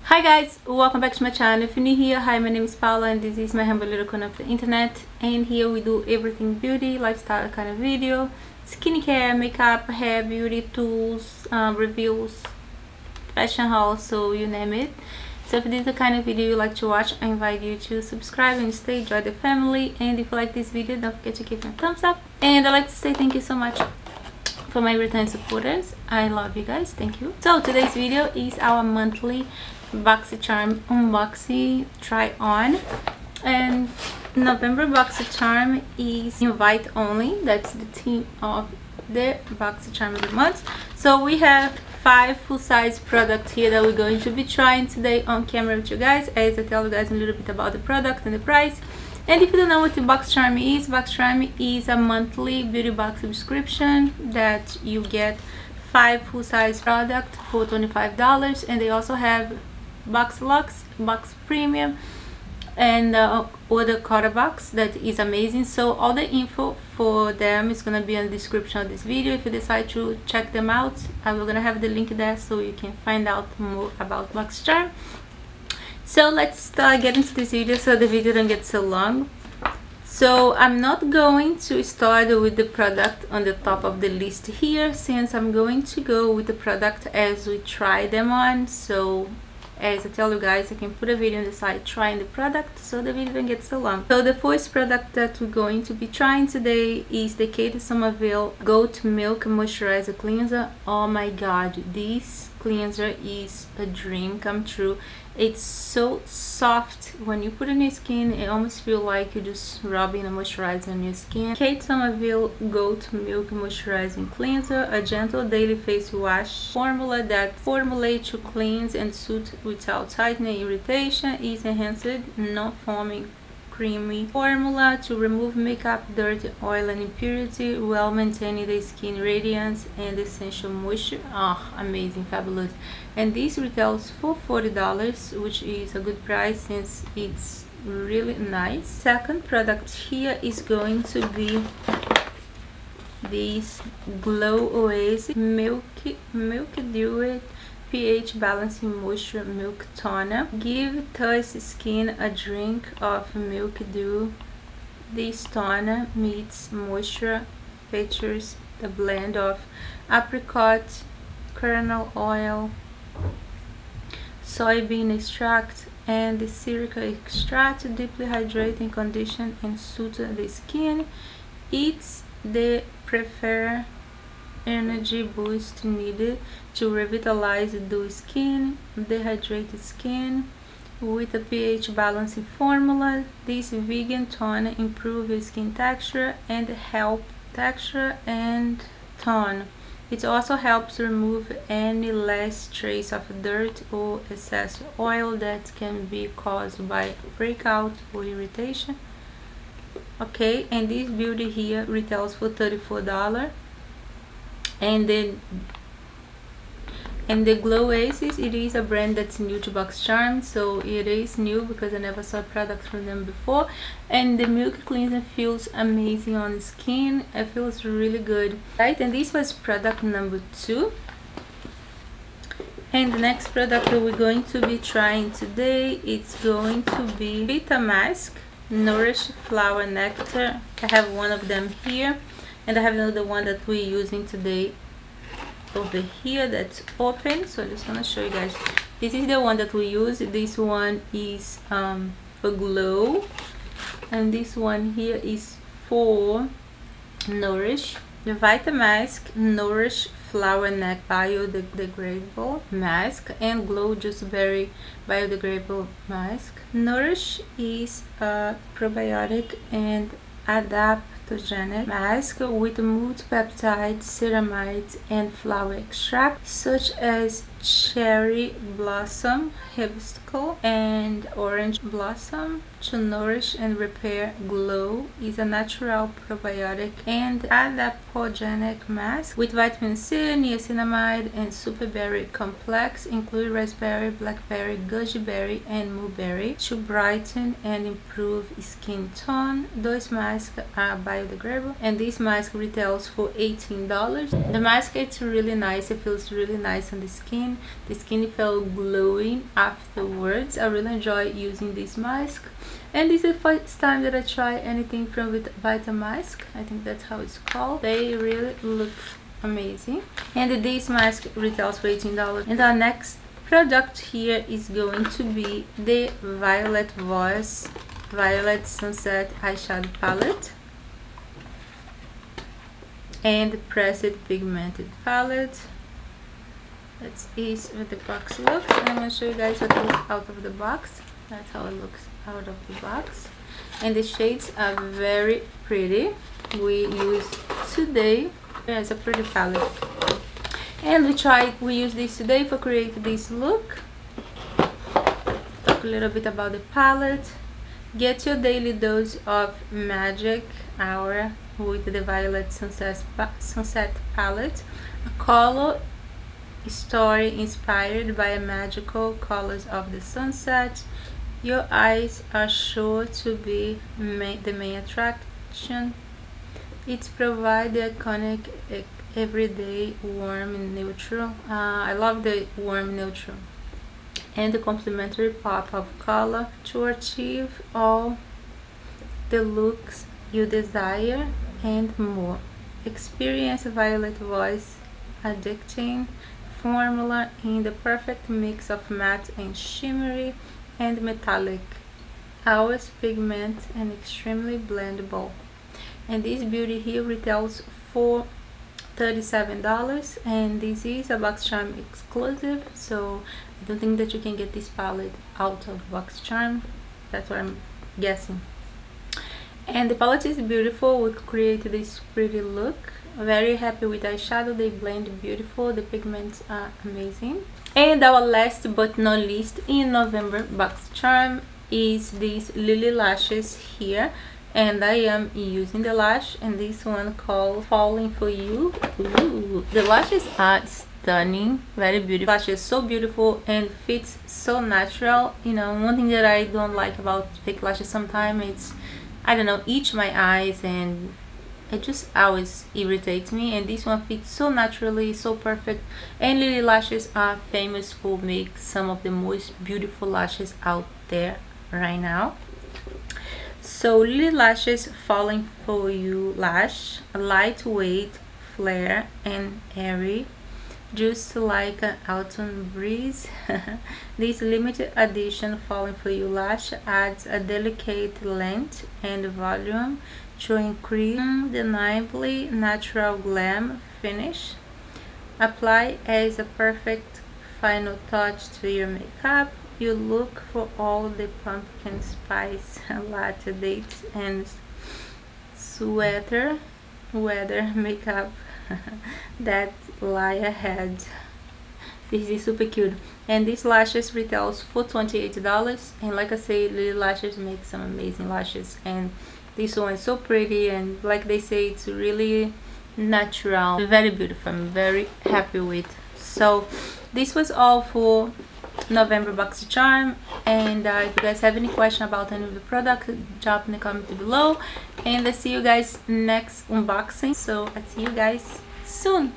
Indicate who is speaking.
Speaker 1: Hi guys, welcome back to my channel. If you're new here, hi, my name is Paula and this is my humble little corner of the internet, and here we do everything beauty, lifestyle kind of video, skincare, makeup, hair, beauty, tools, reviews, fashion hauls, so you name it. So if this is the kind of video you like to watch, I invite you to subscribe and stay, join the family. And if you like this video, don't forget to give me a thumbs up. And I'd like to say thank you so much for my return supporters. I love you guys, thank you. So today's video is our monthly Boxycharm unboxing try on, and November Boxycharm is invite only. That's the theme of the Boxycharm of the month. So we have 5 full-size products here that we're going to be trying today on camera with you guys, as I tell you guys a little bit about the product and the price. And if you don't know what the Boxycharm is a monthly beauty box subscription that you get 5 full-size products for $25, and they also have Box Luxe, Box Premium, and other quarter box that is amazing. So all the info for them is gonna be in the description of this video. If you decide to check them out, I will gonna have the link there so you can find out more about Boxycharm. So let's get into this video so the video don't get so long. So I'm not going to start with the product on the top of the list here, since I'm going to go with the product as we try them on. So as I tell you guys, I can put a video on the side trying the product so the video don't get so long. So the first product that we're going to be trying today is the Katy Summerville Goat Milk Moisturizer Cleanser. Oh my god, this cleanser is a dream come true. It's so soft. When you put it on your skin, it almost feels like you're just rubbing a moisturizer on your skin. Katy Summerville Goat Milk Moisturizing Cleanser, a gentle daily face wash formula that formulates to cleanse and soothe without tightening irritation. Is enhanced, non-foaming, creamy formula to remove makeup, dirt, oil, and impurity while maintaining the skin radiance and essential moisture. Amazing, fabulous. And this retails for $40, which is a good price since it's really nice. Second product here is going to be this Glow Oasis Milkdew pH Balancing Moisture Milk Toner. Give thirsty skin a drink of Milkdew. This toner meets moisture, features the blend of apricot kernel oil, soybean extract, and the silica extract to deeply hydrate and condition and soothe the skin. It's the preferred energy boost needed to revitalize the skin, dehydrated skin. With a pH balancing formula, this vegan toner improves your skin texture and help texture and tone. It also helps remove any last trace of dirt or excess oil that can be caused by breakout or irritation. Okay, and this beauty here retails for $34. And the Glow Oasis, it is a brand that's new to Boxycharm, so it is new because I never saw a product from them before. And the milk cleanser feels amazing on the skin. It feels really good, right? And this was product number 2. And the next product that we're going to be trying today, it's going to be Vita Mask Nourish Flower Nectar. I have one of them here, and I have another one that we're using today over here that's open. So I'm just gonna show you guys. This is the one that we use. This one is for glow, and this one here is for Nourish. The Vita Mask Nourish Flower Neck Biodegradable Mask and Glow Just Berry Biodegradable Mask. Nourish is a probiotic and adaptogenic mask with multi-peptide, ceramide, and flower extract such as cherry blossom, hibiscus, and orange blossom to nourish and repair. Glow is a natural probiotic and adaptogenic mask with vitamin C, niacinamide, and superberry complex, including raspberry, blackberry, goji berry, and mulberry to brighten and improve skin tone. Those masks are biodegradable, and this mask retails for $18. The mask, it's really nice. It feels really nice on the skin. skin. The skin felt glowing afterwards. I really enjoy using this mask, and this is the first time that I try anything from with Vitamask. I think that's how it's called. They really look amazing, and this mask retails for $18. And our next product here is going to be the Violet Sunset eyeshadow palette and Pressed Pigmented palette. That is what the box looks, and I'm going to show you guys what it looks out of the box. That's how it looks out of the box, and the shades are very pretty. We use today as a pretty palette, and we use this today for create this look. Talk a little bit about the palette. Get your daily dose of magic hour with the Violet Sunset palette, a color story inspired by the magical colors of the sunset. Your eyes are sure to be the main attraction. It provides the iconic everyday warm and neutral. I love the warm neutral and the complementary pop of color to achieve all the looks you desire and more. Experience Violet Voice addicting formula in the perfect mix of matte and shimmery and metallic hours, pigment, and extremely blendable. And this beauty here retails for $37, and this is a Boxycharm exclusive, so I don't think that you can get this palette out of Boxycharm. That's what I'm guessing. And the palette is beautiful. We create this pretty look. Very happy with the eyeshadow. They blend beautiful. The pigments are amazing. And our last but not least in November Boxycharm is these Lily lashes here, and I am using the lash, and this one called Falling For You. Ooh, the lashes are stunning, very beautiful. Lashes so beautiful and fits so natural. You know, one thing that I don't like about fake lashes sometimes, it's, I don't know, itch my eyes, and it just always irritates me, and this one fits so naturally, so perfect. And Lily lashes are famous for make some of the most beautiful lashes out there right now. So Lily lashes Falling For You lash, a lightweight, flare and airy, just like an autumn breeze. This limited edition Falling For You lash adds a delicate length and volume to increase undeniably natural glam finish. Apply as a perfect final touch to your makeup. You look for all the pumpkin spice latte dates and sweater weather makeup that lie ahead. This is super cute, and these lashes retails for $28. And like I say, Lily lashes make some amazing lashes, and this one is so pretty, and like they say, it's really natural, very beautiful. I'm very happy with. So this was all for November Boxycharm, and if you guys have any question about any of the products, drop in the comment below, and I'll see you guys next unboxing. So I'll see you guys soon.